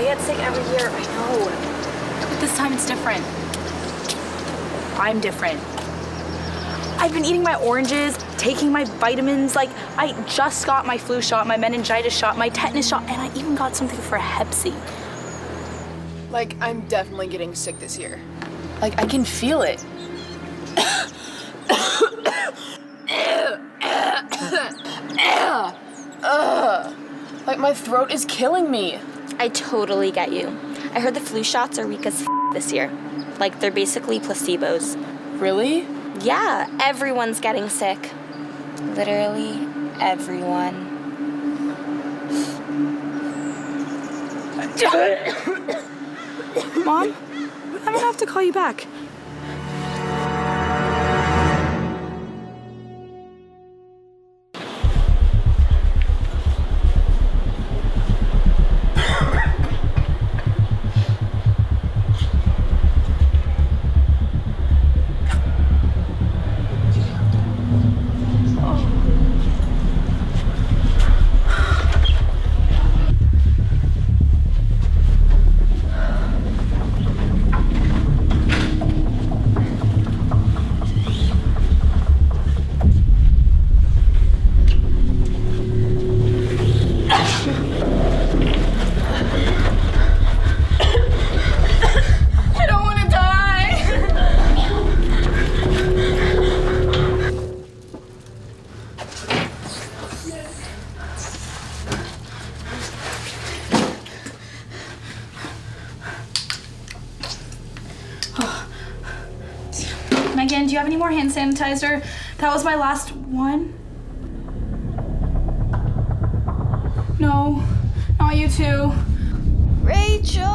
get sick every year, I know. But this time it's different. I'm different. I've been eating my oranges, taking my vitamins, like I just got my flu shot, my meningitis shot, my tetanus shot, and I even got something for Hep C. Like, I'm definitely getting sick this year. Like, I can feel it. Like, my throat is killing me. I totally get you. I heard the flu shots are weak as this year. Like, they're basically placebos. Really? Yeah, everyone's getting sick. Literally everyone. Mom, I'm gonna have to call you back. Megan, do you have any more hand sanitizer? That was my last one. No, not you too. Rachel!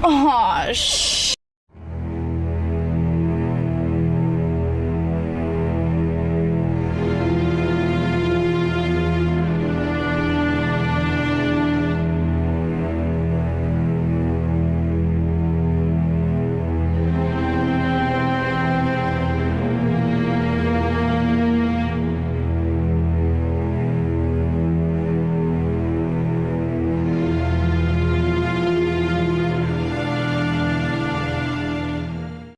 Oh,